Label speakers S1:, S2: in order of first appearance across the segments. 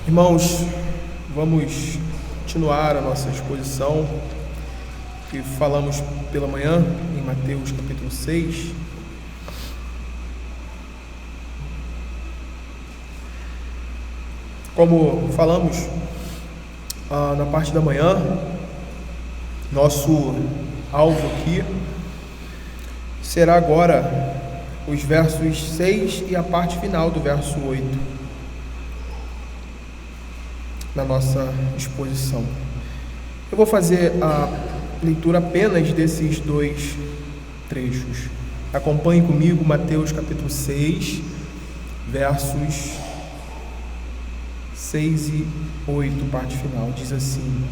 S1: Irmãos, vamos continuar a nossa exposição que falamos pela manhã em Mateus capítulo 6. Como falamos na parte da manhã, nosso alvo aqui será agora os versos 6 e a parte final do verso 8 na nossa exposição. Eu vou fazer a leitura apenas desses dois trechos. Acompanhe comigo Mateus capítulo 6, versos 6 e 8, parte final. Diz assim: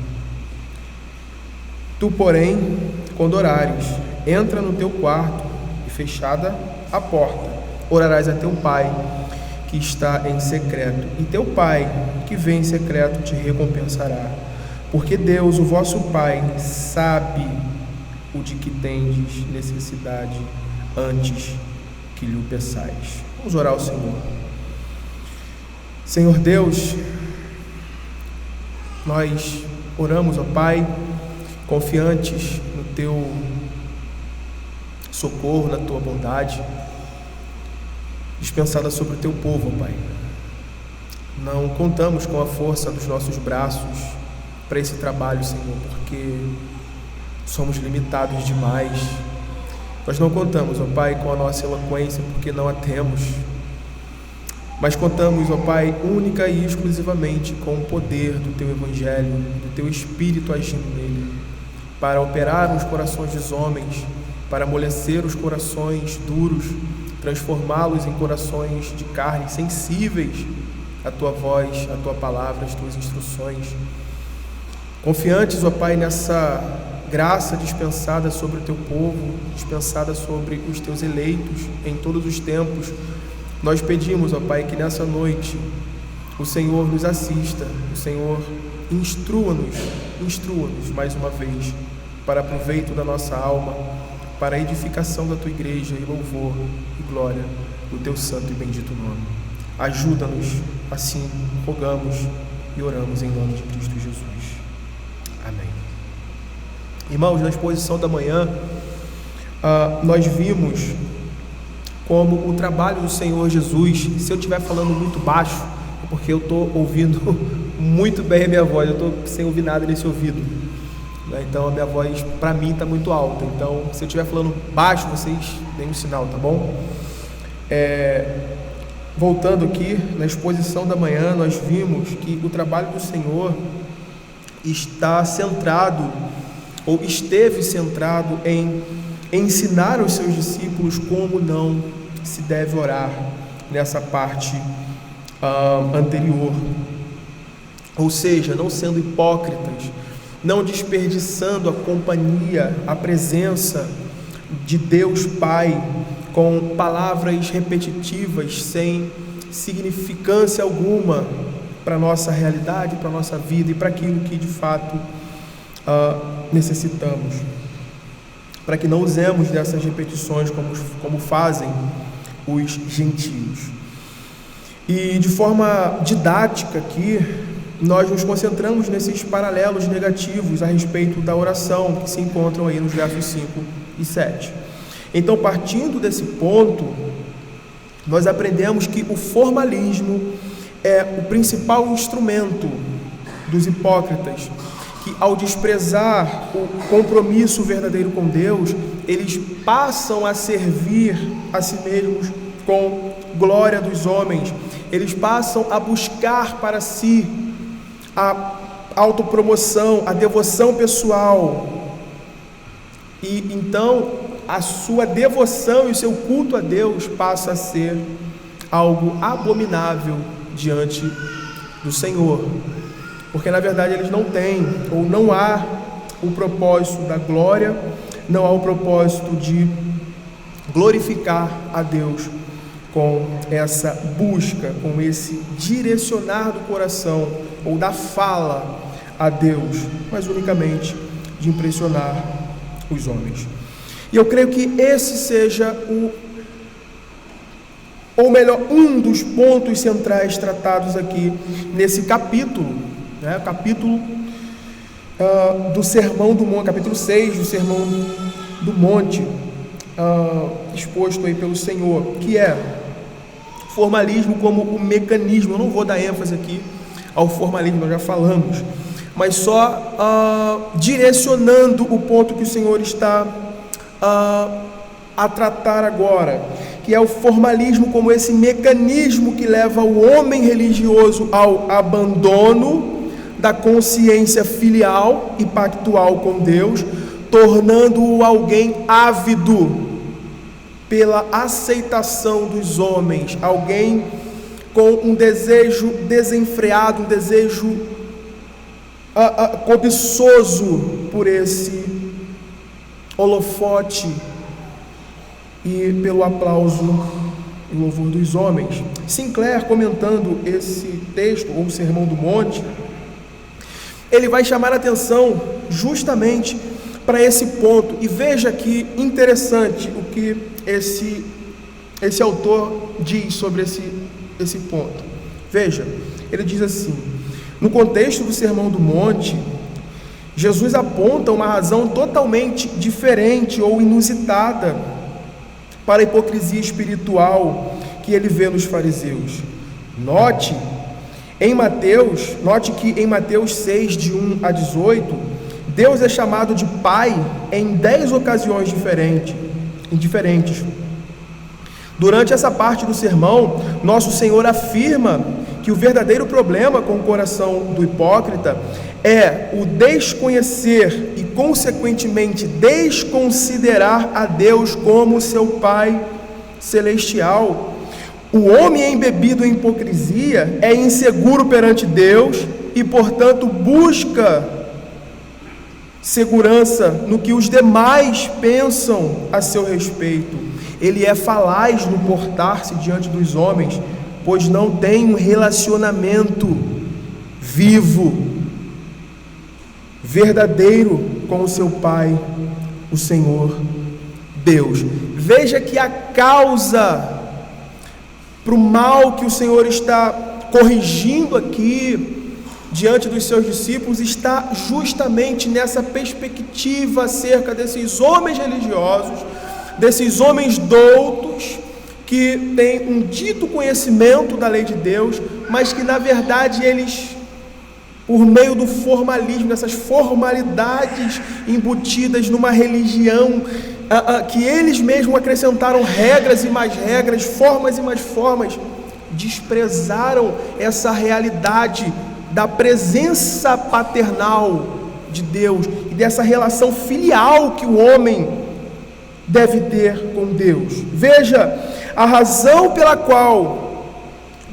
S1: Tu, porém, quando orares, entra no teu quarto e, fechada a porta, orarás a teu Pai que está em secreto, e teu Pai que vem em secreto te recompensará, porque Deus, o vosso Pai, sabe o de que tendes necessidade antes que lhe o peçais. Vamos orar ao Senhor. Senhor Deus, nós oramos, ó Pai, confiantes no teu socorro, na tua bondade dispensada sobre o teu povo, ó Pai. Não contamos com a força dos nossos braços para esse trabalho, Senhor, porque somos limitados demais. Nós não contamos, ó Pai, com a nossa eloquência, porque não a temos, mas contamos, ó Pai, única e exclusivamente com o poder do teu Evangelho, do teu Espírito agindo nele, para operar nos corações dos homens, para amolecer os corações duros, transformá-los em corações de carne, sensíveis à tua voz, à tua palavra, às tuas instruções. Confiantes, ó Pai, nessa graça dispensada sobre o teu povo, dispensada sobre os teus eleitos em todos os tempos, nós pedimos, ó Pai, que nessa noite o Senhor nos assista, o Senhor instrua-nos mais uma vez, para proveito da nossa alma, para a edificação da tua igreja e louvor e glória do teu santo e bendito nome. Ajuda-nos, assim rogamos e oramos em nome de Cristo Jesus. Amém. Irmãos, na exposição da manhã, nós vimos como o trabalho do Senhor Jesus, se eu estiver falando muito baixo, é porque eu estou ouvindo muito bem a minha voz, eu estou sem ouvir nada nesse ouvido, né? Então a minha voz para mim está muito alta, então se eu estiver falando baixo, vocês deem um sinal, tá bom? Voltando aqui, na exposição da manhã, nós vimos que o trabalho do Senhor está centrado, ou esteve centrado em ensinar aos seus discípulos como não se deve orar nessa parte anterior, ou seja, não sendo hipócritas, não desperdiçando a companhia, a presença de Deus Pai com palavras repetitivas sem significância alguma para a nossa realidade, para a nossa vida e para aquilo que de fato necessitamos, para que não usemos dessas repetições como fazem os gentios. E de forma didática aqui, nós nos concentramos nesses paralelos negativos a respeito da oração, que se encontram aí nos versos 5 e 7. Então, partindo desse ponto, nós aprendemos que o formalismo é o principal instrumento dos hipócritas, que ao desprezar o compromisso verdadeiro com Deus, eles passam a servir a si mesmos com glória dos homens, eles passam a buscar para si a autopromoção, a devoção pessoal, e então a sua devoção e o seu culto a Deus passa a ser algo abominável diante do Senhor, porque na verdade eles não têm, ou não há o propósito da glória, não há o propósito de glorificar a Deus com essa busca, com esse direcionar do coração ou da fala a Deus, mas unicamente de impressionar os homens. E eu creio que esse seja ou melhor, um dos pontos centrais tratados aqui nesse capítulo, né? Capítulo do Sermão do Monte, capítulo 6 do Sermão do Monte, exposto aí pelo Senhor, que é formalismo como o mecanismo. Eu não vou dar ênfase aqui ao formalismo, nós já falamos, mas só direcionando o ponto que o Senhor está a tratar agora, que é o formalismo como esse mecanismo que leva o homem religioso ao abandono da consciência filial e pactual com Deus, tornando-o alguém ávido pela aceitação dos homens, alguém com um desejo desenfreado, um desejo cobiçoso por esse holofote e pelo aplauso e louvor dos homens. Sinclair, comentando esse texto, ou o Sermão do Monte, ele vai chamar a atenção justamente para esse ponto. E veja que interessante o que esse autor diz sobre esse ponto. Veja, ele diz assim: no contexto do Sermão do Monte, Jesus aponta uma razão totalmente diferente ou inusitada para a hipocrisia espiritual que ele vê nos fariseus. Note que em Mateus 6, de 1 a 18, Deus é chamado de Pai em 10 ocasiões diferentes. Durante essa parte do sermão, nosso Senhor afirma que o verdadeiro problema com o coração do hipócrita é o desconhecer e, consequentemente, desconsiderar a Deus como seu Pai celestial. O homem embebido em hipocrisia é inseguro perante Deus e, portanto, busca segurança no que os demais pensam a seu respeito. Ele é falaz no portar-se diante dos homens, pois não tem um relacionamento vivo, verdadeiro com o seu Pai, o Senhor Deus. Veja que a causa para o mal que o Senhor está corrigindo aqui diante dos seus discípulos está justamente nessa perspectiva acerca desses homens religiosos, desses homens doutos, que têm um dito conhecimento da lei de Deus, mas que na verdade eles, por meio do formalismo, dessas formalidades embutidas numa religião que eles mesmos acrescentaram regras e mais regras, formas e mais formas, desprezaram essa realidade da presença paternal de Deus e dessa relação filial que o homem deve ter com Deus. Veja a razão pela qual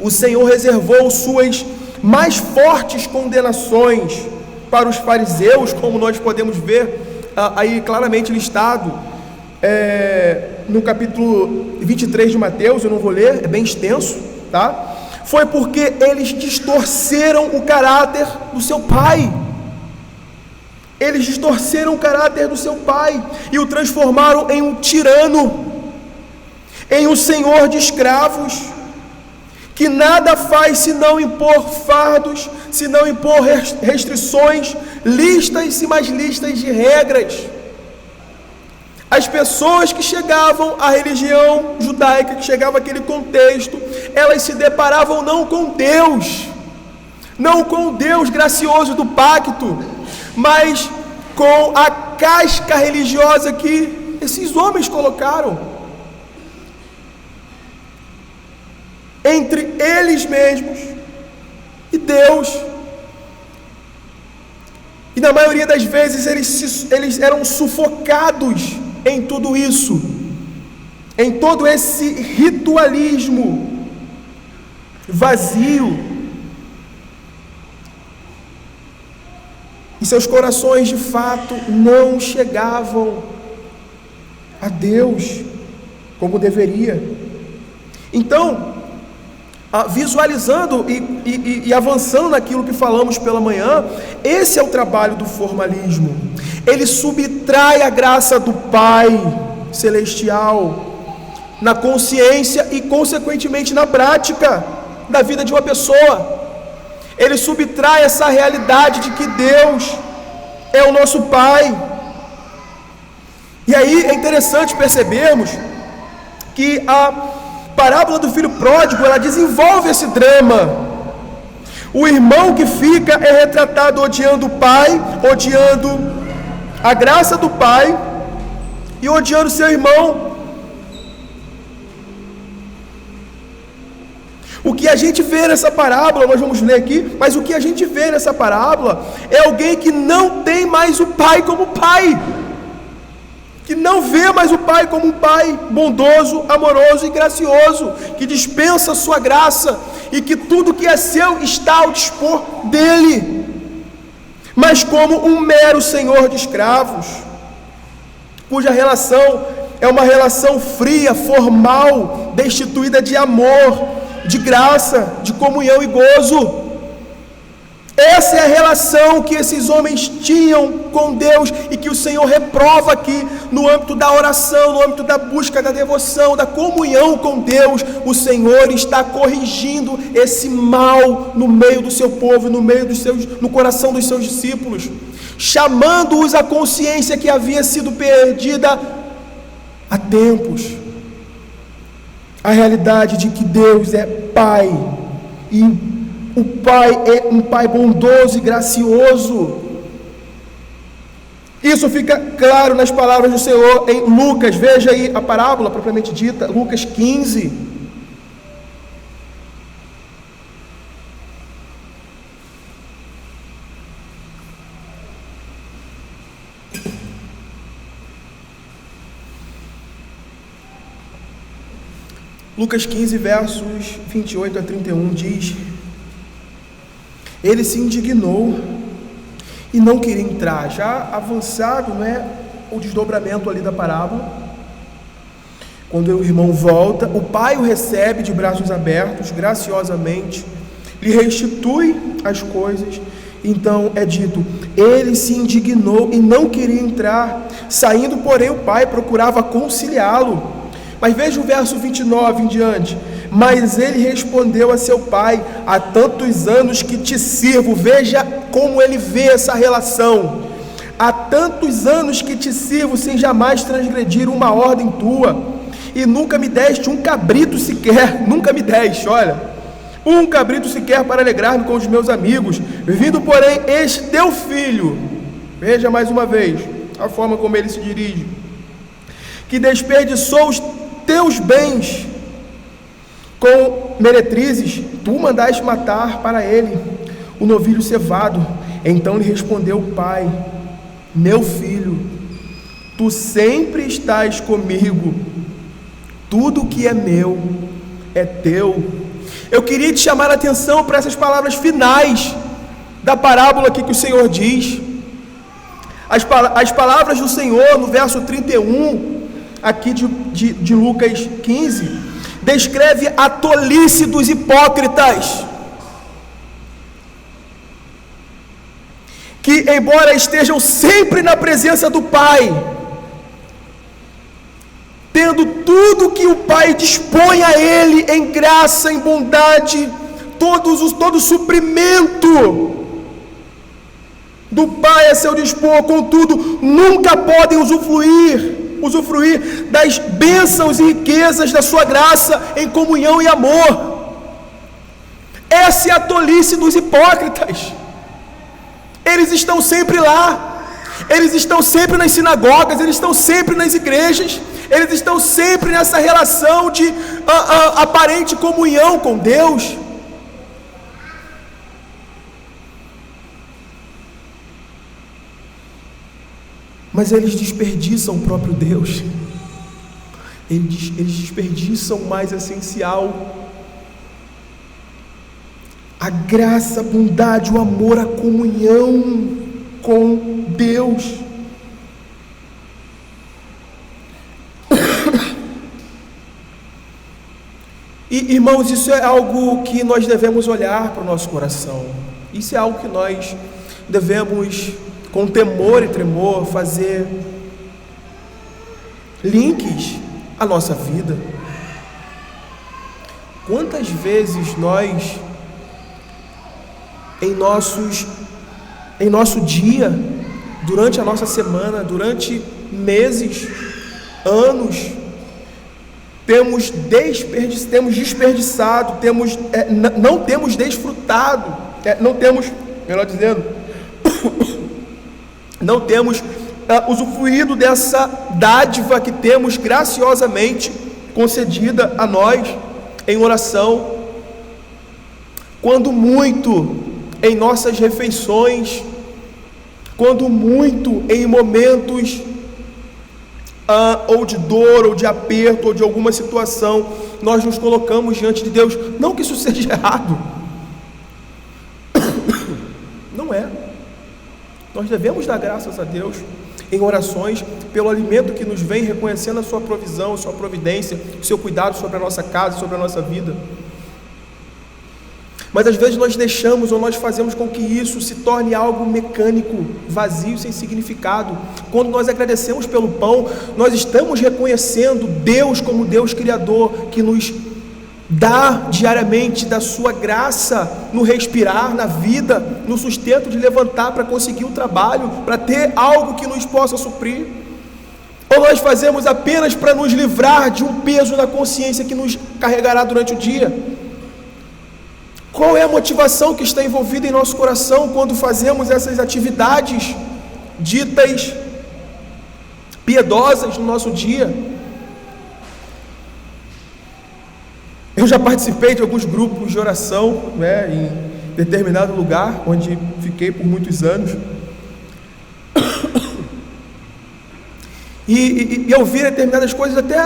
S1: o Senhor reservou suas mais fortes condenações para os fariseus, como nós podemos ver aí claramente listado no capítulo 23 de Mateus. Eu não vou ler, é bem extenso, tá? Foi porque eles distorceram o caráter do seu pai. Eles distorceram o caráter do seu pai e o transformaram em um tirano, em um senhor de escravos, que nada faz senão impor fardos, senão impor restrições, listas e mais listas de regras. As pessoas que chegavam à religião judaica, que chegavam àquele contexto, elas se deparavam não com Deus, não com o Deus gracioso do pacto, mas com a casca religiosa que esses homens colocaram entre eles mesmos e Deus. E na maioria das vezes eles eram sufocados em tudo isso, em todo esse ritualismo vazio, e seus corações de fato não chegavam a Deus como deveria. Então, visualizando e avançando naquilo que falamos pela manhã, esse é o trabalho do formalismo. Ele subtrai a graça do Pai celestial na consciência e, consequentemente, na prática da vida de uma pessoa. Ele subtrai essa realidade de que Deus é o nosso Pai. E aí é interessante percebermos que a parábola do filho pródigo, ela desenvolve esse drama. O irmão que fica é retratado odiando o pai, odiando a graça do pai e odiando seu irmão. O que a gente vê nessa parábola, nós vamos ler aqui, mas o que a gente vê nessa parábola é alguém que não tem mais o pai como pai, que não vê mais o pai como um pai bondoso, amoroso e gracioso, que dispensa a sua graça e que tudo que é seu está ao dispor dele, mas como um mero senhor de escravos, cuja relação é uma relação fria, formal, destituída de amor, de graça, de comunhão e gozo. Essa é a relação que esses homens tinham com Deus e que o Senhor reprova aqui no âmbito da oração, no âmbito da busca, da devoção, da comunhão com Deus. O Senhor está corrigindo esse mal no meio do seu povo, no coração dos seus discípulos, chamando-os à consciência que havia sido perdida há tempos. A realidade de que Deus é Pai e o Pai é um Pai bondoso e gracioso. Isso fica claro nas palavras do Senhor em Lucas. Veja aí a parábola propriamente dita, Lucas 15. Lucas 15, versos 28 a 31 diz: ele se indignou e não queria entrar. Já avançado, o desdobramento ali da parábola. Quando o irmão volta, o pai o recebe de braços abertos, graciosamente, lhe restitui as coisas. Então é dito, ele se indignou e não queria entrar. Saindo, porém, o pai procurava conciliá-lo. Mas veja o verso 29 em diante. Mas ele respondeu a seu pai: há tantos anos que te sirvo. Veja como ele vê essa relação. Há tantos anos que te sirvo sem jamais transgredir uma ordem tua, e nunca me deste um cabrito sequer. Nunca me deste, olha, um cabrito sequer para alegrar-me com os meus amigos. Vindo, porém, este teu filho, veja mais uma vez a forma como ele se dirige, que desperdiçou os teus bens com meretrizes, tu mandaste matar para ele o novilho cevado. Então lhe respondeu o pai: meu filho, tu sempre estás comigo, tudo que é meu é teu. Eu queria te chamar a atenção para essas palavras finais da parábola aqui que o Senhor diz. As palavras do Senhor no verso 31 aqui de Lucas 15, descreve a tolice dos hipócritas, que embora estejam sempre na presença do Pai, tendo tudo que o Pai dispõe a ele em graça, em bondade, todo o suprimento do Pai a seu dispor, contudo, nunca podem usufruir das bênçãos e riquezas da sua graça em comunhão e amor. Essa é a tolice dos hipócritas. Eles estão sempre lá, eles estão sempre nas sinagogas, eles estão sempre nas igrejas, eles estão sempre nessa relação de aparente comunhão com Deus, mas eles desperdiçam o próprio Deus, eles desperdiçam o mais essencial: a graça, a bondade, o amor, a comunhão com Deus. E, irmãos, isso é algo que nós devemos olhar para o nosso coração. Isso é algo que nós devemos, com temor e tremor, fazer links à nossa vida. Quantas vezes nós, em nosso dia, durante a nossa semana, durante meses, anos, temos desperdiçado, não temos desfrutado, não temos, melhor dizendo, não temos usufruído dessa dádiva que temos graciosamente concedida a nós em oração, quando muito em nossas refeições, quando muito em momentos ou de dor, ou de aperto, ou de alguma situação, nós nos colocamos diante de Deus. Não que isso seja errado, não é. Nós devemos dar graças a Deus em orações pelo alimento que nos vem, reconhecendo a sua provisão, a sua providência, o seu cuidado sobre a nossa casa, sobre a nossa vida. Mas às vezes nós deixamos, ou nós fazemos com que isso se torne algo mecânico, vazio, sem significado. Quando nós agradecemos pelo pão, nós estamos reconhecendo Deus como Deus Criador, que nos dá diariamente da sua graça, no respirar, na vida, no sustento de levantar para conseguir o trabalho, para ter algo que nos possa suprir. Ou nós fazemos apenas para nos livrar de um peso na consciência que nos carregará durante o dia? Qual é a motivação que está envolvida em nosso coração quando fazemos essas atividades ditas piedosas no nosso dia? Eu já participei de alguns grupos de oração, em determinado lugar, onde fiquei por muitos anos, e eu vi determinadas coisas, até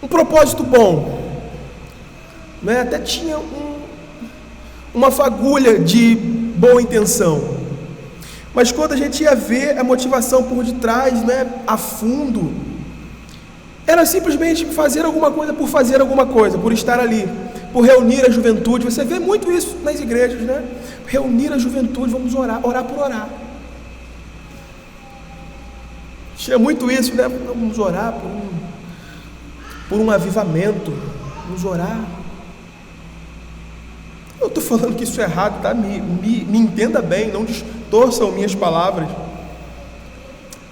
S1: um propósito bom, até tinha uma fagulha de boa intenção, mas quando a gente ia ver a motivação por detrás, a fundo, era simplesmente fazer alguma coisa por fazer alguma coisa, por estar ali, por reunir a juventude. Você vê muito isso nas igrejas, reunir a juventude, vamos orar por orar. Tinha muito isso, vamos orar por um avivamento, vamos orar. Eu estou falando que isso é errado, tá? Me entenda bem, não distorçam minhas palavras.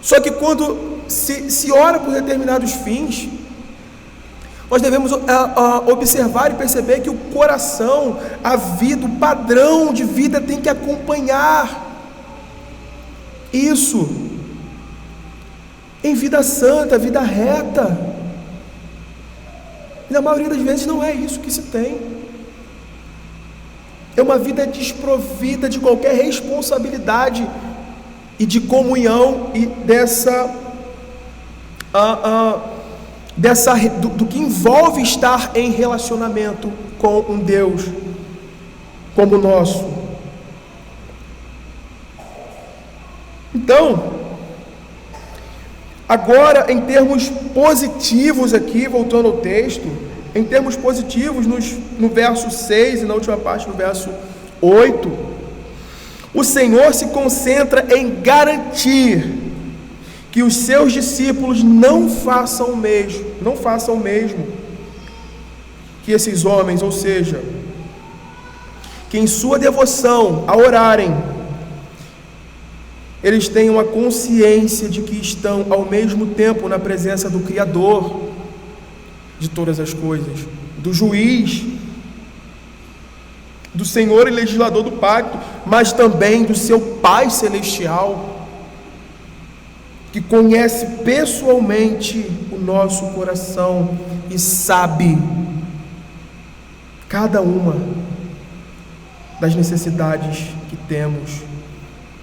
S1: Só que quando se ora por determinados fins, nós devemos observar e perceber que o coração, a vida, o padrão de vida tem que acompanhar isso, em vida santa, vida reta. E na maioria das vezes não é isso que se tem. É uma vida desprovida de qualquer responsabilidade e de comunhão e do que envolve estar em relacionamento com um Deus como o nosso. Então, agora em termos positivos aqui, voltando ao texto, em termos positivos, no verso 6 e na última parte do verso 8, o Senhor se concentra em garantir que os seus discípulos não façam o mesmo que esses homens, ou seja, que em sua devoção a orarem, eles tenham a consciência de que estão ao mesmo tempo na presença do Criador de todas as coisas, do Juiz, do Senhor e Legislador do pacto, mas também do seu Pai Celestial, que conhece pessoalmente o nosso coração e sabe cada uma das necessidades que temos.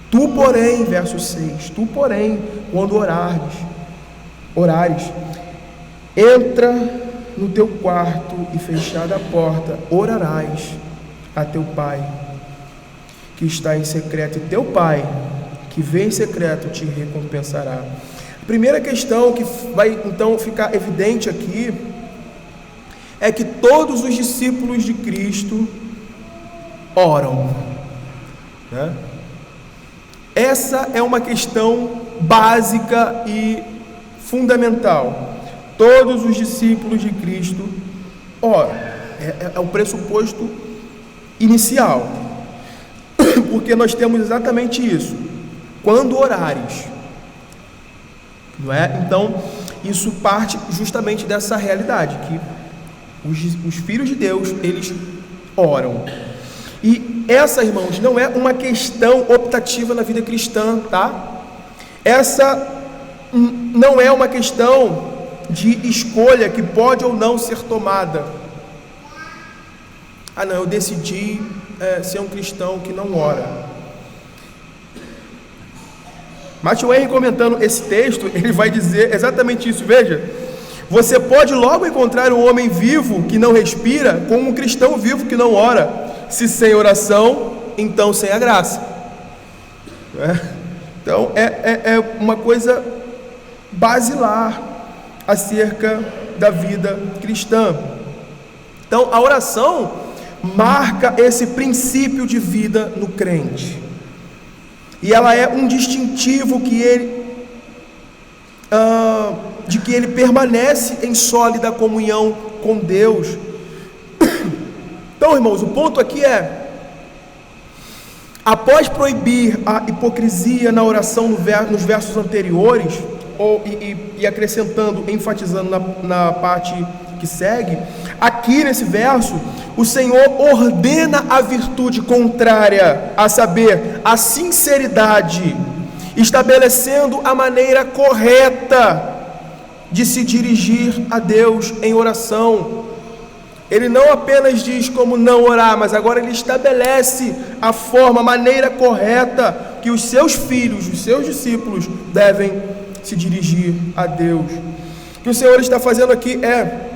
S1: Tu, porém, verso 6, tu, porém, quando orares, entra no teu quarto e fechada a porta, orarás a teu Pai, que está em secreto, e teu Pai, que vem em secreto, te recompensará. A primeira questão que vai então ficar evidente aqui é que todos os discípulos de Cristo oram, Essa é uma questão básica e fundamental. todos os discípulos de Cristo oram. É o pressuposto inicial, porque nós temos exatamente isso: quando orares, não é? Então, isso parte justamente dessa realidade, que os filhos de Deus, eles oram. E essa, irmãos, não é uma questão optativa na vida cristã, tá? Essa não é uma questão de escolha que pode ou não ser tomada. Ah, não, eu decidi ser um cristão que não ora. Matthew Henry, comentando esse texto, ele vai dizer exatamente isso. Veja, você pode logo encontrar um homem vivo que não respira com um cristão vivo que não ora. Se sem oração, então sem a graça. Então é uma coisa basilar acerca da vida cristã. Então a oração marca esse princípio de vida no crente, e ela é um distintivo de que ele permanece em sólida comunhão com Deus. Então, irmãos, o ponto aqui é: após proibir a hipocrisia na oração nos versos anteriores, e acrescentando, enfatizando na parte que segue, aqui nesse verso, o Senhor ordena a virtude contrária, a saber, a sinceridade, estabelecendo a maneira correta de se dirigir a Deus em oração. Ele não apenas diz como não orar, mas agora ele estabelece a forma, a maneira correta que os seus filhos, os seus discípulos devem se dirigir a Deus. O que o Senhor está fazendo aqui é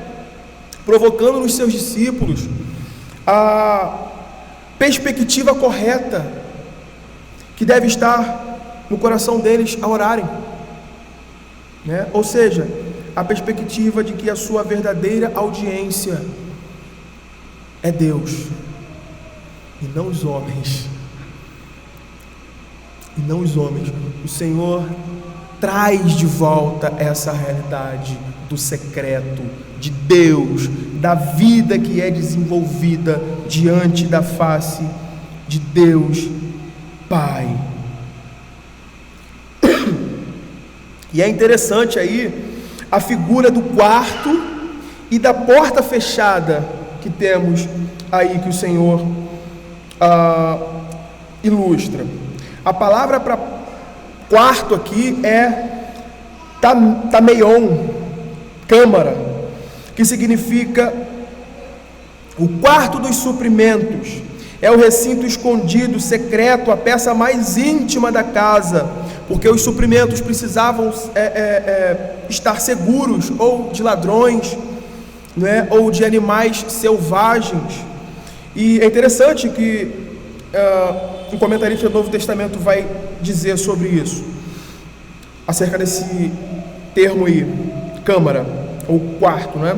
S1: provocando nos seus discípulos a perspectiva correta que deve estar no coração deles ao orarem, né? Ou seja, a perspectiva de que a sua verdadeira audiência é Deus e não os homens. E não os homens. O Senhor traz de volta essa realidade do secreto, de Deus, da vida que é desenvolvida diante da face de Deus Pai. E é interessante aí a figura do quarto e da porta fechada que temos aí, que o Senhor ilustra. A palavra para quarto aqui é tameion, câmara, que significa o quarto dos suprimentos. É o recinto escondido, secreto, a peça mais íntima da casa, porque os suprimentos precisavam estar seguros, ou de ladrões, né, ou de animais selvagens. E é interessante que um comentarista do Novo Testamento vai dizer sobre isso, acerca desse termo aí, câmara, ou quarto, né?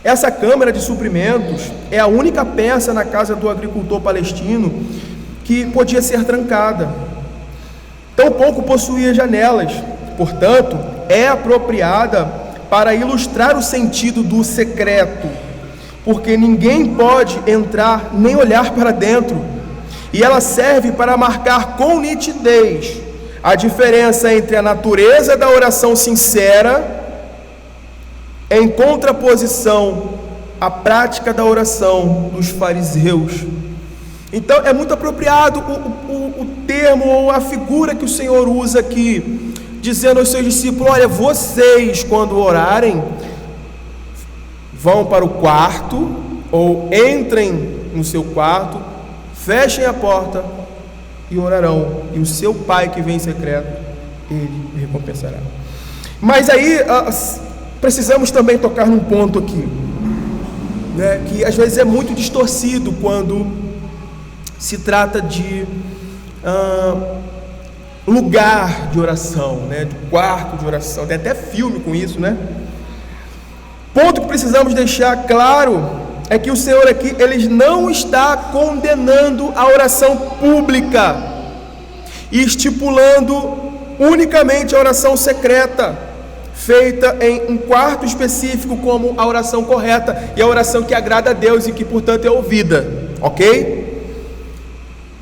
S1: Essa câmara de suprimentos é a única peça na casa do agricultor palestino que podia ser trancada. Tampouco possuía janelas, portanto, é apropriada para ilustrar o sentido do secreto, porque ninguém pode entrar nem olhar para dentro, e ela serve para marcar com nitidez a diferença entre a natureza da oração sincera em contraposição à prática da oração dos fariseus. Então é muito apropriado o termo ou a figura que o Senhor usa aqui, dizendo aos seus discípulos: olha, vocês quando orarem, vão para o quarto, ou entrem no seu quarto, fechem a porta e orarão, e o seu Pai que vem em secreto, Ele recompensará. Mas aí precisamos também tocar num ponto aqui, né, que às vezes é muito distorcido quando se trata de lugar de oração, né, de quarto de oração. Tem até filme com isso, né? Ponto que precisamos deixar claro é que o Senhor aqui, Ele não está condenando a oração pública e estipulando unicamente a oração secreta, feita em um quarto específico como a oração correta e a oração que agrada a Deus e que, portanto, é ouvida, ok?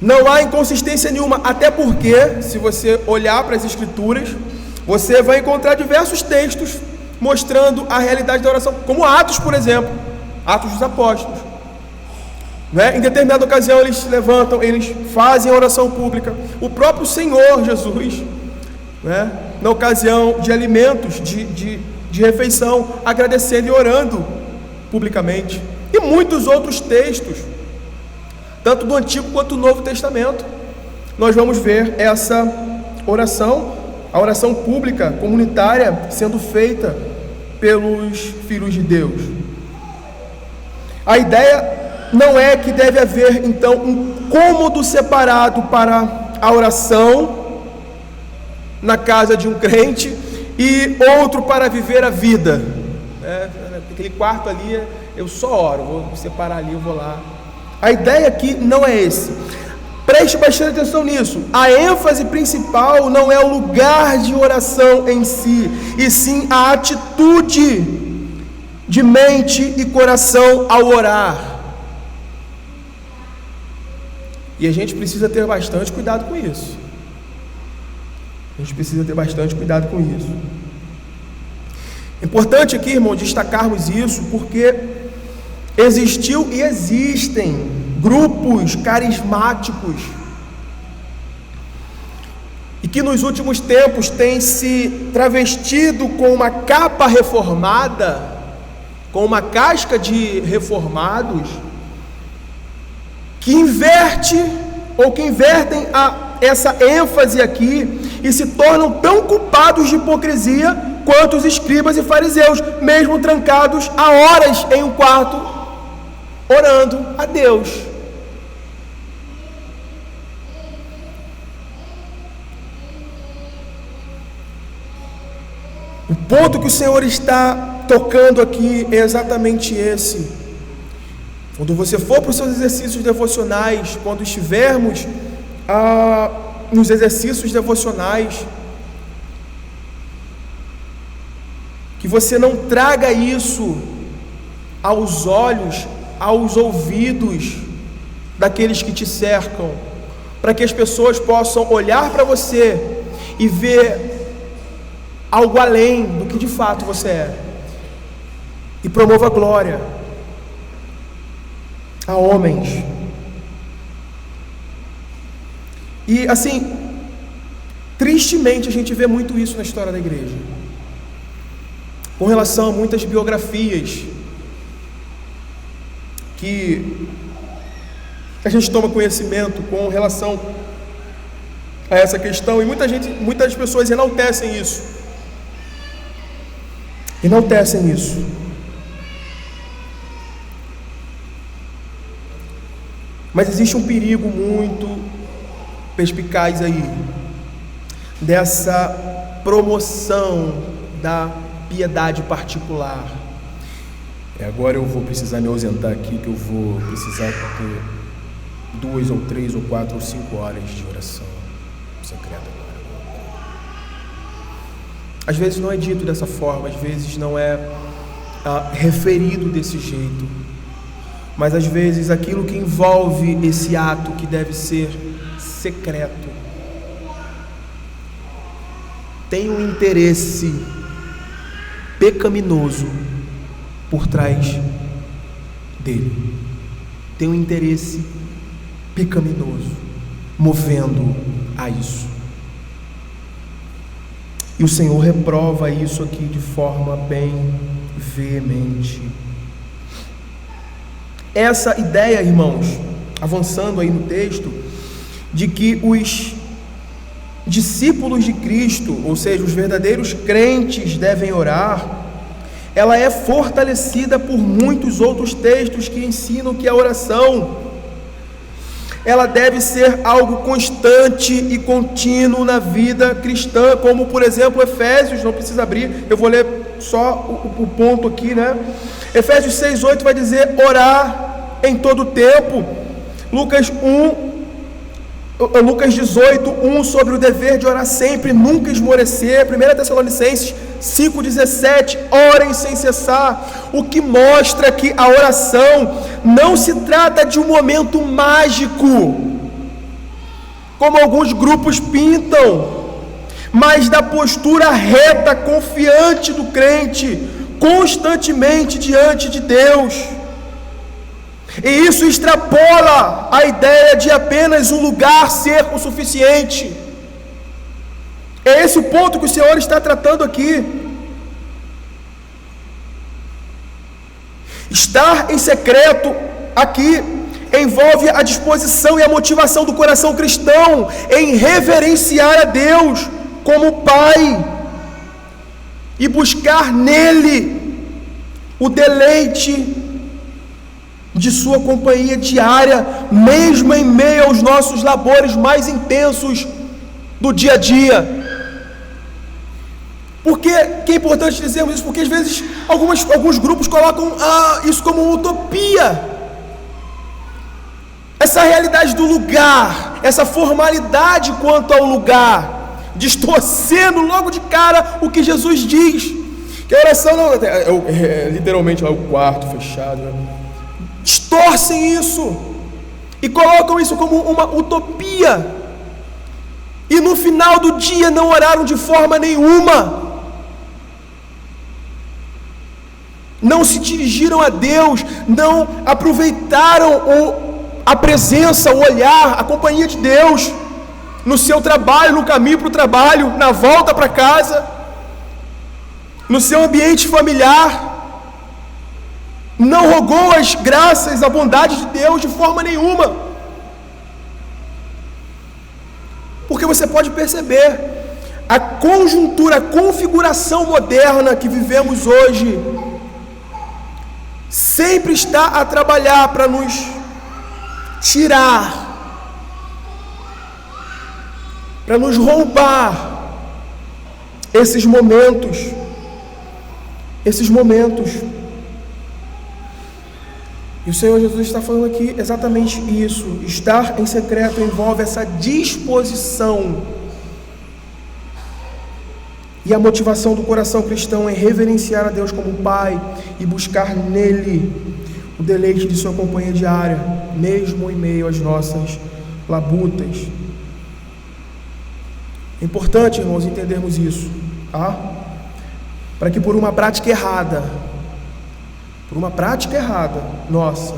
S1: Não há inconsistência nenhuma, até porque, se você olhar para as Escrituras, você vai encontrar diversos textos mostrando a realidade da oração, como Atos, por exemplo, Atos dos Apóstolos. Em determinada ocasião eles se levantam, eles fazem a oração pública. O próprio Senhor Jesus, na ocasião de alimentos, de refeição, agradecendo e orando publicamente. E muitos outros textos, tanto do Antigo quanto do Novo Testamento, nós vamos ver essa oração, a oração pública, comunitária, sendo feita pelos filhos de Deus. A ideia não é que deve haver, então, um cômodo separado para a oração na casa de um crente e outro para viver a vida. Aquele quarto ali, eu só oro, vou separar ali, eu vou lá. A ideia aqui não é esse. Preste bastante atenção nisso. A ênfase principal não é o lugar de oração em si, e sim a atitude de mente e coração ao orar. E a gente precisa ter bastante cuidado com isso. A gente precisa ter bastante cuidado com isso. É importante aqui, irmão, destacarmos isso, porque existiu e existem grupos carismáticos e que nos últimos tempos têm se travestido com uma capa reformada, com uma casca de reformados, que invertem essa ênfase aqui e se tornam tão culpados de hipocrisia quanto os escribas e fariseus, mesmo trancados há horas em um quarto, orando a Deus. O ponto que o Senhor está tocando aqui é exatamente esse. Quando você for para os seus exercícios devocionais, quando estivermos nos exercícios devocionais, que você não traga isso aos olhos, aos ouvidos daqueles que te cercam, para que as pessoas possam olhar para você e ver algo além do que de fato você é, e promova glória a homens. E assim, tristemente a gente vê muito isso na história da igreja, com relação a muitas biografias que a gente toma conhecimento com relação a essa questão, e muitas pessoas enaltecem isso. Mas existe um perigo muito perspicaz aí, dessa promoção da piedade particular. Agora eu vou precisar me ausentar aqui, que eu vou precisar ter 2 ou 3 ou 4 ou 5 horas de oração secreta agora. Às vezes não é dito dessa forma, às vezes não é referido desse jeito, mas às vezes aquilo que envolve esse ato que deve ser secreto tem um interesse pecaminoso por trás dele, tem um interesse pecaminoso movendo a isso, e o Senhor reprova isso aqui de forma bem veemente. Essa ideia, irmãos, avançando aí no texto, de que os discípulos de Cristo, ou seja, os verdadeiros crentes devem orar, ela é fortalecida por muitos outros textos que ensinam que a oração, ela deve ser algo constante e contínuo na vida cristã, como por exemplo Efésios, não precisa abrir, eu vou ler só o ponto aqui, Efésios 6:8 vai dizer: orar em todo tempo. Lucas 18:1 sobre o dever de orar sempre, nunca esmorecer. 1 Tessalonicenses 5,17, orem sem cessar, o que mostra que a oração não se trata de um momento mágico, como alguns grupos pintam, mas da postura reta, confiante do crente, constantemente diante de Deus. E isso extrapola a ideia de apenas um lugar ser o suficiente. É esse o ponto que o Senhor está tratando aqui. Estar em secreto aqui envolve a disposição e a motivação do coração cristão em reverenciar a Deus como Pai e buscar nele o deleite de sua companhia diária, mesmo em meio aos nossos labores mais intensos do dia a dia. Por que é importante dizermos isso? Porque às vezes alguns grupos colocam isso como uma utopia. Essa realidade do lugar, essa formalidade quanto ao lugar, distorcendo logo de cara o que Jesus diz. Que a oração não é literalmente lá o quarto fechado, né? Distorcem isso e colocam isso como uma utopia, e no final do dia não oraram de forma nenhuma, não se dirigiram a Deus, não aproveitaram a presença, o olhar, a companhia de Deus no seu trabalho, no caminho para o trabalho, na volta para casa, no seu ambiente familiar. Não rogou as graças, a bondade de Deus de forma nenhuma. Porque você pode perceber a conjuntura, a configuração moderna que vivemos hoje sempre está a trabalhar para nos tirar, para nos roubar esses momentos. E o Senhor Jesus está falando aqui exatamente isso. Estar em secreto envolve essa disposição e a motivação do coração cristão em reverenciar a Deus como Pai e buscar nele o deleite de sua companhia diária, mesmo em meio às nossas labutas. É importante, irmãos, entendermos isso, tá? Para que por uma prática errada, nossa,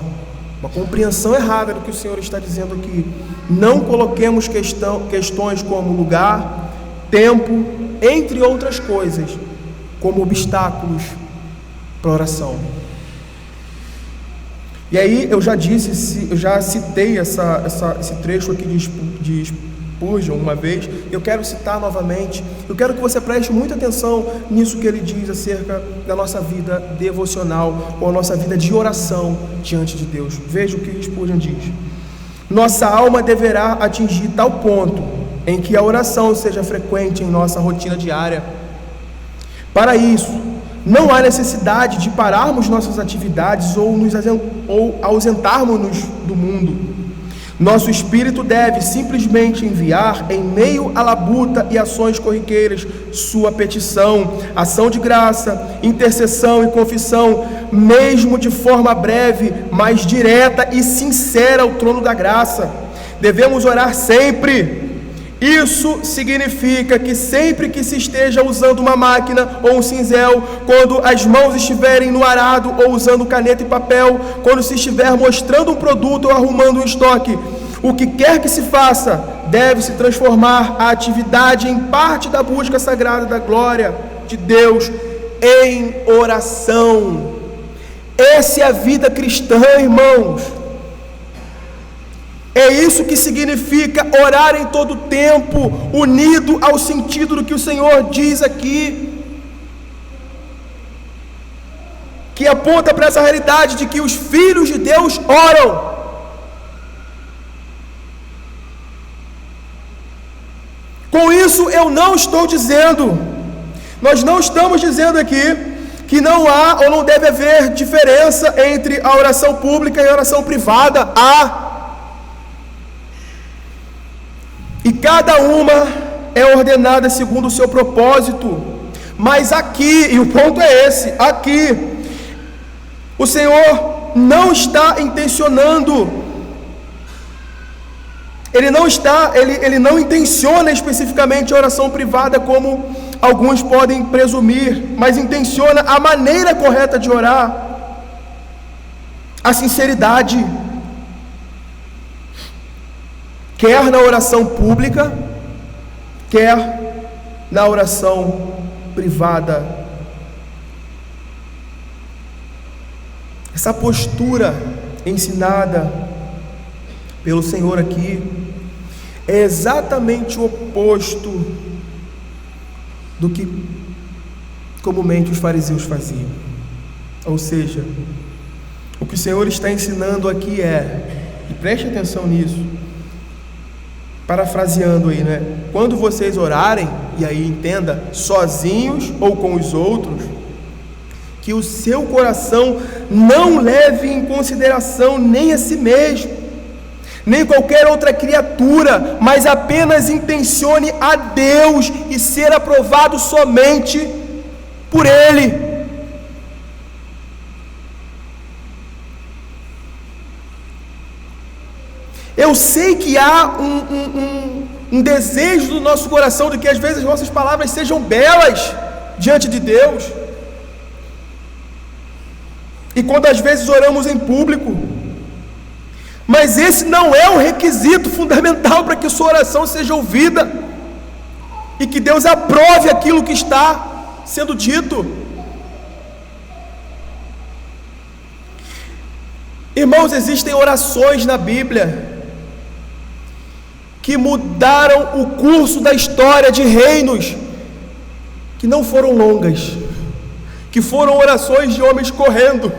S1: uma compreensão errada do que o Senhor está dizendo aqui, não coloquemos questões como lugar, tempo, entre outras coisas, como obstáculos para a oração. E aí eu já citei esse trecho aqui de Spurgeon uma vez, eu quero citar novamente. Eu quero que você preste muita atenção nisso que ele diz acerca da nossa vida devocional, ou a nossa vida de oração diante de Deus. Veja o que Spurgeon diz: nossa alma deverá atingir tal ponto em que a oração seja frequente em nossa rotina diária. Para isso, não há necessidade de pararmos nossas atividades ou ausentarmos-nos do mundo. Nosso espírito deve simplesmente enviar, em meio à labuta e ações corriqueiras, sua petição, ação de graça, intercessão e confissão, mesmo de forma breve, mas direta e sincera ao trono da graça. Devemos orar sempre. Isso significa que sempre que se esteja usando uma máquina ou um cinzel, quando as mãos estiverem no arado ou usando caneta e papel, quando se estiver mostrando um produto ou arrumando um estoque, o que quer que se faça, deve se transformar a atividade em parte da busca sagrada da glória de Deus em oração. Essa é a vida cristã, irmãos. É isso que significa orar em todo tempo, unido ao sentido do que o Senhor diz aqui, que aponta para essa realidade de que os filhos de Deus oram. Com isso eu não estou dizendo, nós não estamos dizendo aqui que não há ou não deve haver diferença entre a oração pública e a oração privada. Há. E cada uma é ordenada segundo o seu propósito, Mas aqui, e o ponto é esse, aqui, o Senhor não está intencionando, Ele não intenciona especificamente a oração privada como alguns podem presumir, mas intenciona a maneira correta de orar, a sinceridade, quer na oração pública, quer na oração privada. Essa postura ensinada pelo Senhor aqui é exatamente o oposto do que comumente os fariseus faziam. Ou seja, o que o Senhor está ensinando aqui e preste atenção nisso, parafraseando aí, né? Quando vocês orarem, e aí entenda, sozinhos ou com os outros, que o seu coração não leve em consideração nem a si mesmo, nem qualquer outra criatura, mas apenas intencione a Deus e ser aprovado somente por Ele. Eu sei que há um desejo do nosso coração de que às vezes as nossas palavras sejam belas diante de Deus, e quando às vezes oramos em público, mas esse não é o requisito fundamental para que sua oração seja ouvida e que Deus aprove aquilo que está sendo dito. Irmãos, existem orações na Bíblia que mudaram o curso da história de reinos, que não foram longas, que foram orações de homens correndo.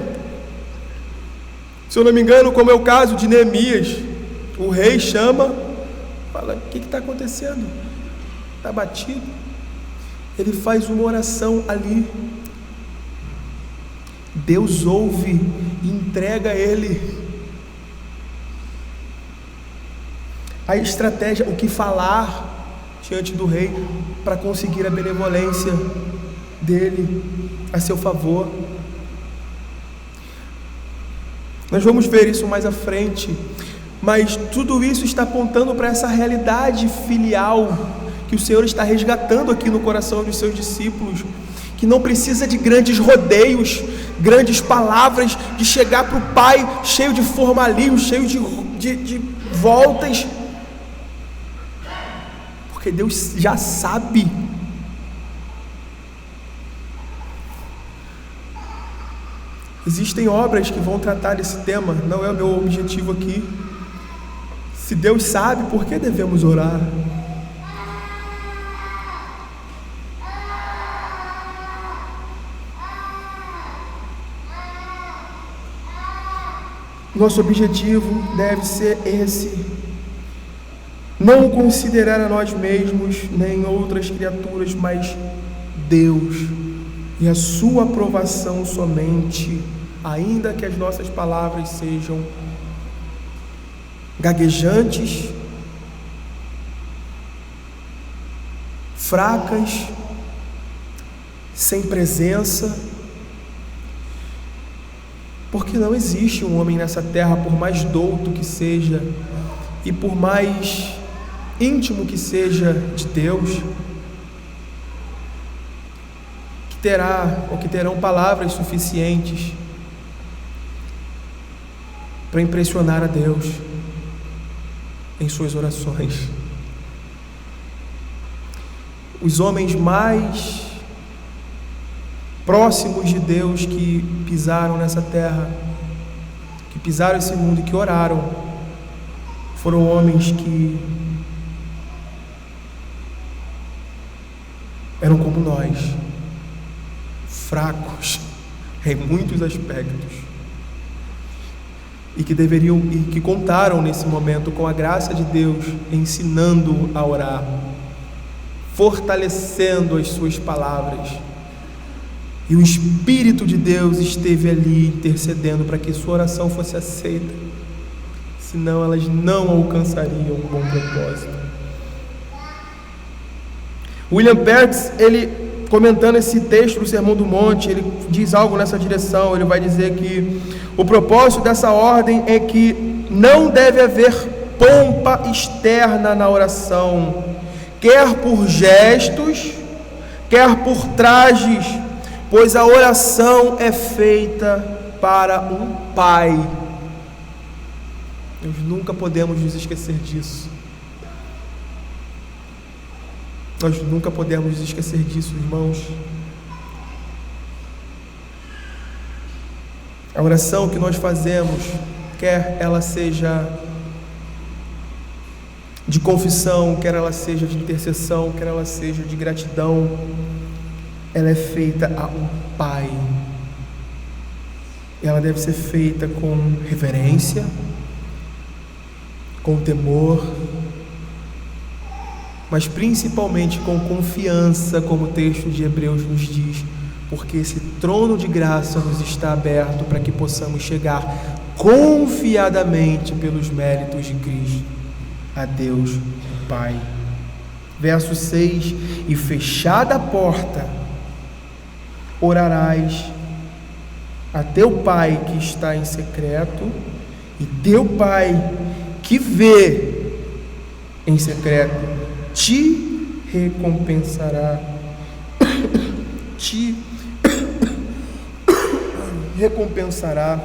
S1: Se eu não me engano, como é o caso de Neemias, o rei chama, fala: o que está acontecendo? Está batido? Ele faz uma oração ali, Deus ouve e entrega a ele a estratégia, o que falar diante do rei para conseguir a benevolência dele a seu favor. Nós vamos ver isso mais à frente, mas tudo isso está apontando para essa realidade filial que o Senhor está resgatando aqui no coração dos seus discípulos, que não precisa de grandes rodeios, grandes palavras, de chegar para o Pai cheio de formalismo, cheio de voltas, porque Deus já sabe. Existem obras que vão tratar desse tema, não é o meu objetivo aqui. Se Deus sabe, por que devemos orar? Nosso objetivo deve ser esse: não considerar a nós mesmos, nem outras criaturas, mas Deus e a sua aprovação somente, ainda que as nossas palavras sejam gaguejantes, fracas, sem presença, porque não existe um homem nessa terra, por mais douto que seja e por mais íntimo que seja de Deus, que terão palavras suficientes para impressionar a Deus em suas orações. Os homens mais próximos de Deus que pisaram nessa terra, que pisaram esse mundo e que oraram, foram homens que eram como nós, fracos em muitos aspectos, e que contaram nesse momento com a graça de Deus, ensinando a orar, fortalecendo as suas palavras, e o Espírito de Deus esteve ali intercedendo para que sua oração fosse aceita, senão elas não alcançariam um bom propósito. William Perkins, ele comentando esse texto do Sermão do Monte, ele diz algo nessa direção. Ele vai dizer que o propósito dessa ordem é que não deve haver pompa externa na oração, quer por gestos, quer por trajes, pois a oração é feita para um Pai. Nós nunca podemos nos esquecer disso. Nós nunca podemos nos esquecer disso, irmãos. A oração que nós fazemos, quer ela seja de confissão, quer ela seja de intercessão, quer ela seja de gratidão, ela é feita a um Pai. Ela deve ser feita com reverência, com temor, mas principalmente com confiança, como o texto de Hebreus nos diz, porque esse trono de graça nos está aberto para que possamos chegar confiadamente pelos méritos de Cristo a Deus Pai. Verso 6: e fechada a porta, orarás a teu Pai que está em secreto, e teu Pai que vê em secreto te recompensará. Te recompensará.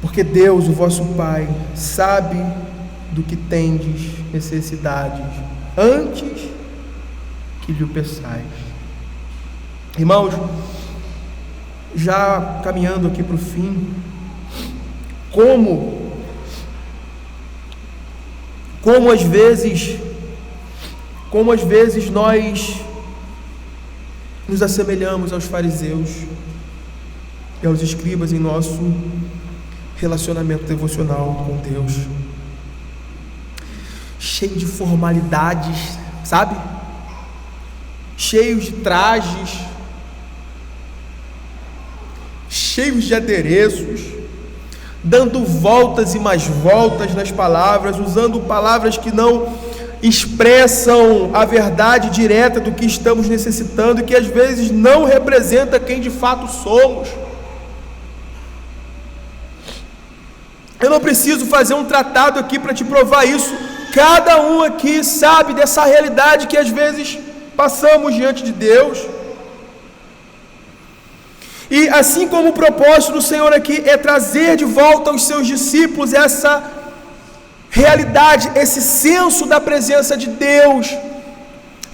S1: Porque Deus, o vosso Pai, sabe do que tendes necessidades antes que lhe o peçais. Irmãos, já caminhando aqui para o fim, como às vezes nós nos assemelhamos aos fariseus e aos escribas em nosso relacionamento devocional com Deus, cheio de formalidades, sabe? Cheios de trajes, cheios de adereços, dando voltas e mais voltas nas palavras, usando palavras que não expressam a verdade direta do que estamos necessitando e que às vezes não representa quem de fato somos. Eu não preciso fazer um tratado aqui para te provar isso. Cada um aqui sabe dessa realidade que às vezes passamos diante de Deus. E assim como o propósito do Senhor aqui é trazer de volta aos seus discípulos essa realidade, esse senso da presença de Deus,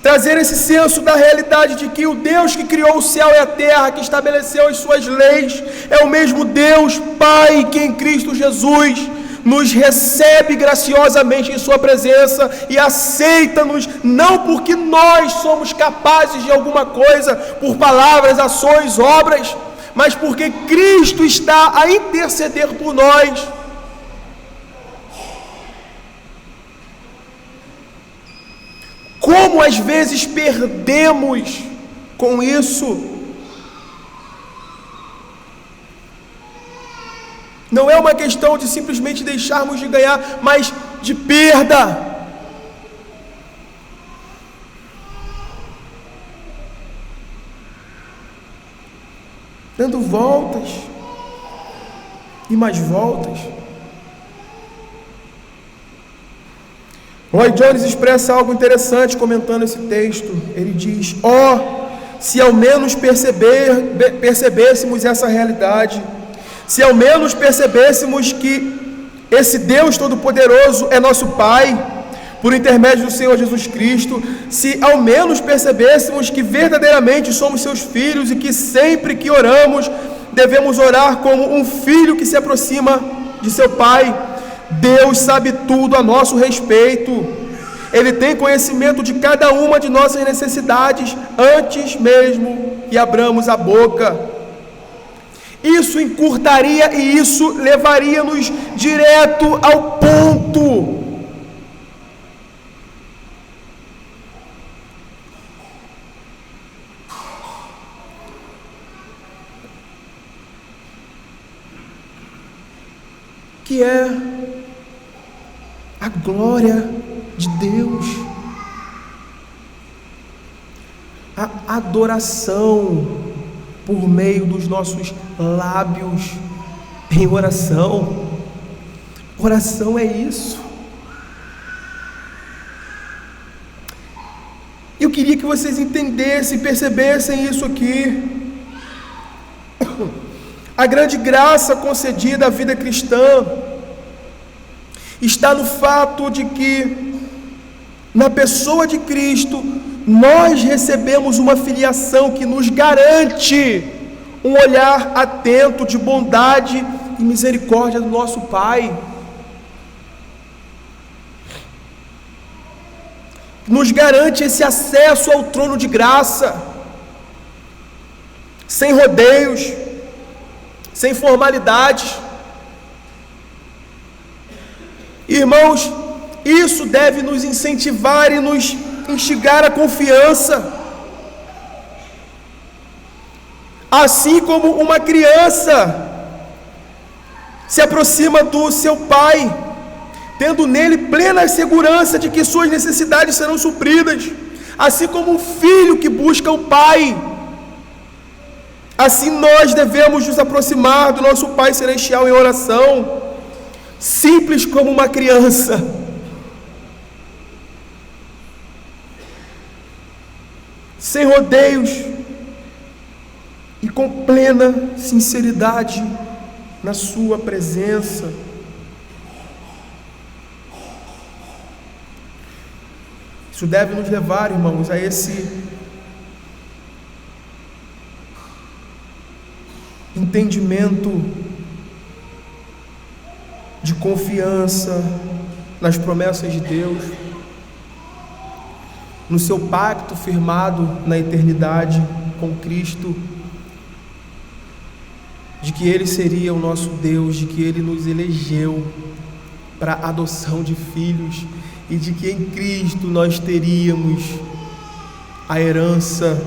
S1: trazer esse senso da realidade de que o Deus que criou o céu e a terra, que estabeleceu as suas leis, é o mesmo Deus Pai que em Cristo Jesus nos recebe graciosamente em sua presença e aceita-nos, não porque nós somos capazes de alguma coisa, por palavras, ações, obras, mas porque Cristo está a interceder por nós. Como às vezes perdemos com isso? Não é uma questão de simplesmente deixarmos de ganhar, mas de perda. Dando voltas e mais voltas. Lloyd Jones expressa algo interessante comentando esse texto. Ele diz: se ao menos percebêssemos essa realidade, se ao menos percebêssemos que esse Deus Todo-Poderoso é nosso Pai, por intermédio do Senhor Jesus Cristo, se ao menos percebêssemos que verdadeiramente somos seus filhos e que sempre que oramos, devemos orar como um filho que se aproxima de seu pai. Deus sabe tudo a nosso respeito. Ele tem conhecimento de cada uma de nossas necessidades antes mesmo que abramos a boca. Isso encurtaria e isso levaria-nos direto ao ponto. Que é a glória de Deus, a adoração por meio dos nossos lábios em oração. Oração é isso. Eu queria que vocês entendessem, percebessem isso aqui. A grande graça concedida à vida cristã está no fato de que, na pessoa de Cristo, nós recebemos uma filiação que nos garante um olhar atento de bondade e misericórdia do nosso Pai. Nos garante esse acesso ao trono de graça, sem rodeios, sem formalidades. Irmãos, isso deve nos incentivar e nos instigar a confiança. Assim como uma criança se aproxima do seu pai, tendo nele plena segurança de que suas necessidades serão supridas, assim como um filho que busca o pai, assim nós devemos nos aproximar do nosso Pai Celestial em oração, simples como uma criança, sem rodeios e com plena sinceridade na sua presença. Isso deve nos levar, irmãos, a esse entendimento de confiança nas promessas de Deus, no seu pacto firmado na eternidade com Cristo, de que Ele seria o nosso Deus, de que Ele nos elegeu para a adoção de filhos, e de que em Cristo nós teríamos a herança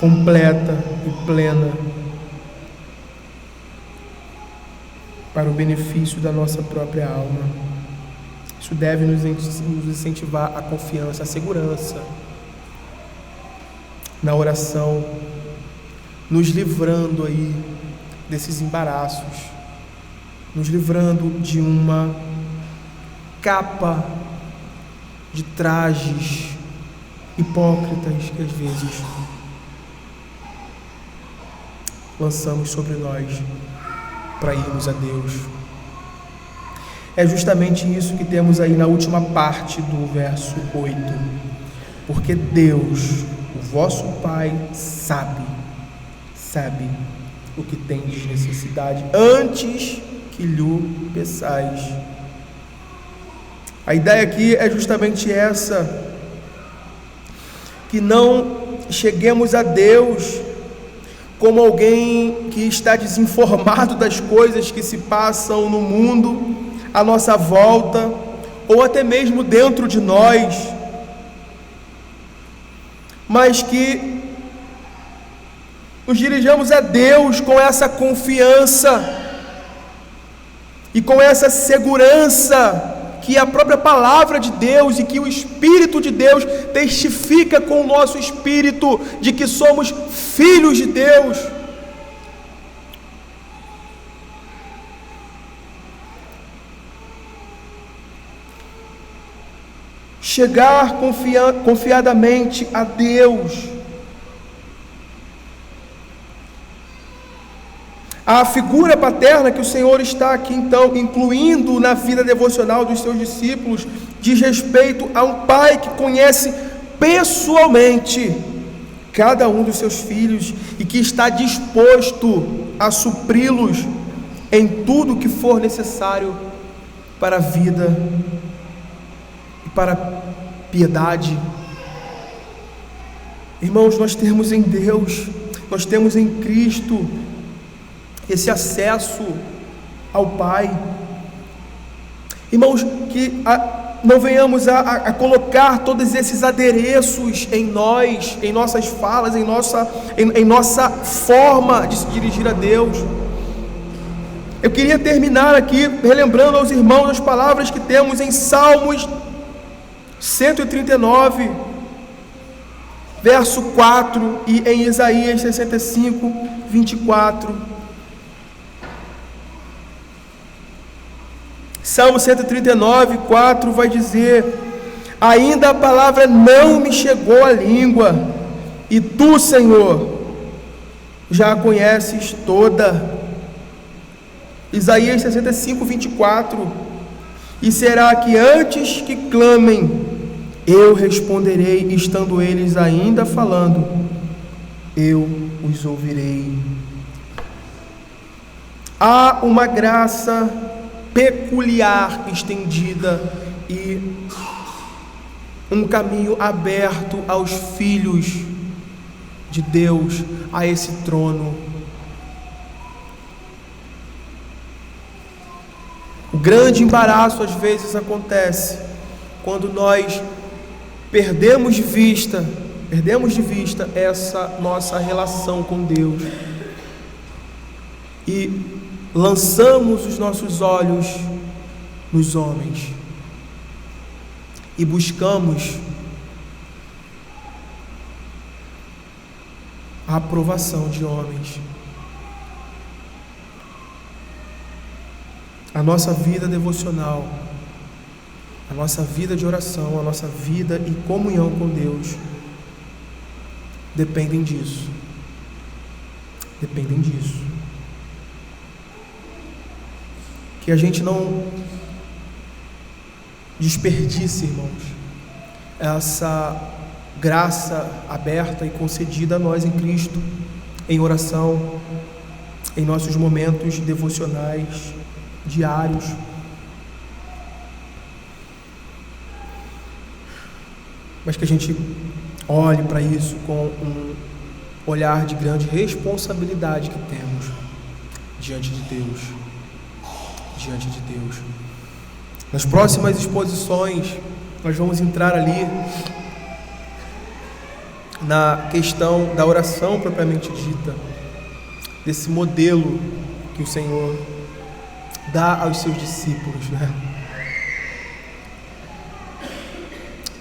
S1: completa e plena para o benefício da nossa própria alma. Isso deve nos incentivar a confiança, a segurança na oração, nos livrando aí desses embaraços, nos livrando de uma capa de trajes hipócritas que às vezes lançamos sobre nós para irmos a Deus. É justamente isso que temos aí na última parte do verso 8. Porque Deus, o vosso Pai, sabe o que tendes necessidade antes que lhe peçais. A ideia aqui é justamente essa, que não cheguemos a Deus como alguém que está desinformado das coisas que se passam no mundo, à nossa volta, ou até mesmo dentro de nós, mas que nos dirijamos a Deus com essa confiança e com essa segurança que a própria palavra de Deus e que o Espírito de Deus testifica com o nosso espírito de que somos filhos de Deus. Chegar confiadamente a Deus, a figura paterna que o Senhor está aqui então incluindo na vida devocional dos seus discípulos diz respeito a um pai que conhece pessoalmente cada um dos seus filhos e que está disposto a supri-los em tudo que for necessário para a vida e para a piedade. Irmãos, nós temos em Deus, nós temos em Cristo esse acesso ao Pai. Irmãos, que não venhamos a colocar todos esses adereços em nós, em nossas falas, em nossa forma de se dirigir a Deus. Eu queria terminar aqui relembrando aos irmãos as palavras que temos em Salmos 139, verso 4, e em Isaías 65, 24. Salmo 139, 4 vai dizer: ainda a palavra não me chegou à língua, e tu, Senhor, já a conheces toda. Isaías 65, 24. E será que antes que clamem, eu responderei, estando eles ainda falando, eu os ouvirei. Há uma graça peculiar estendida e um caminho aberto aos filhos de Deus, a esse trono. O grande embaraço às vezes acontece quando nós perdemos de vista essa nossa relação com Deus e lançamos os nossos olhos nos homens e buscamos a aprovação de homens. A nossa vida devocional, a nossa vida de oração, a nossa vida e comunhão com Deus dependem disso. Dependem disso. Que a gente não desperdice, irmãos, essa graça aberta e concedida a nós em Cristo, em oração, em nossos momentos devocionais diários. Mas que a gente olhe para isso com um olhar de grande responsabilidade que temos diante de Deus. Diante de Deus. Nas próximas exposições, nós vamos entrar ali na questão da oração propriamente dita, desse modelo que o Senhor dá aos seus discípulos, né?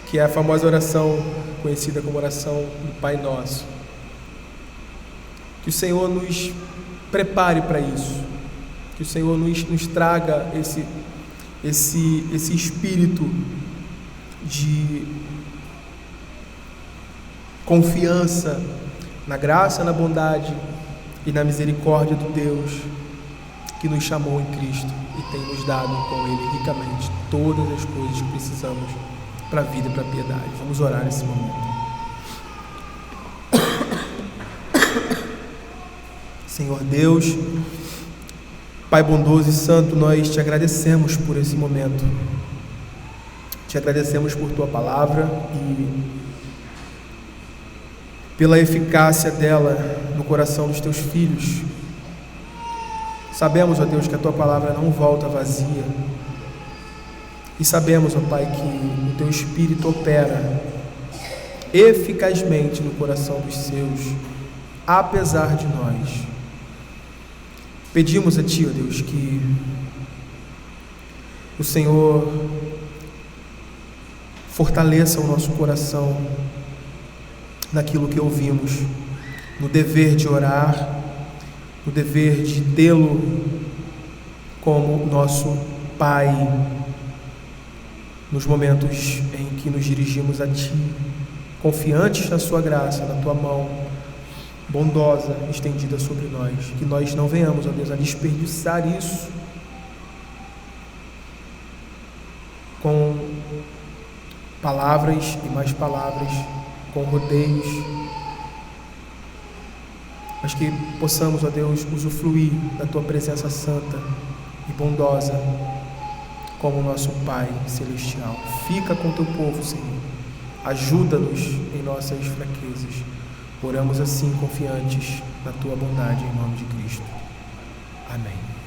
S1: Que é a famosa oração conhecida como oração do Pai Nosso. Que o Senhor nos prepare para isso, que o Senhor nos traga esse espírito de confiança na graça, na bondade e na misericórdia do Deus que nos chamou em Cristo e tem nos dado com Ele ricamente todas as coisas que precisamos para a vida e para a piedade. Vamos orar nesse momento. Senhor Deus, Pai bondoso e santo, nós te agradecemos por esse momento. Te agradecemos por tua palavra e pela eficácia dela no coração dos teus filhos. Sabemos, ó Deus, que a tua palavra não volta vazia. E sabemos, ó Pai, que o teu Espírito opera eficazmente no coração dos seus, apesar de nós. Pedimos a Ti, ó Deus, que o Senhor fortaleça o nosso coração naquilo que ouvimos, no dever de orar, no dever de tê-lo como nosso Pai, nos momentos em que nos dirigimos a Ti, confiantes na Sua graça, na Tua mão bondosa estendida sobre nós, que nós não venhamos, ó Deus, a desperdiçar isso com palavras e mais palavras, com rodeios, mas que possamos, ó Deus, usufruir da Tua presença santa e bondosa como nosso Pai Celestial. Fica com Teu povo, Senhor, ajuda-nos em nossas fraquezas. Oramos assim, confiantes na Tua bondade, em nome de Cristo. Amém.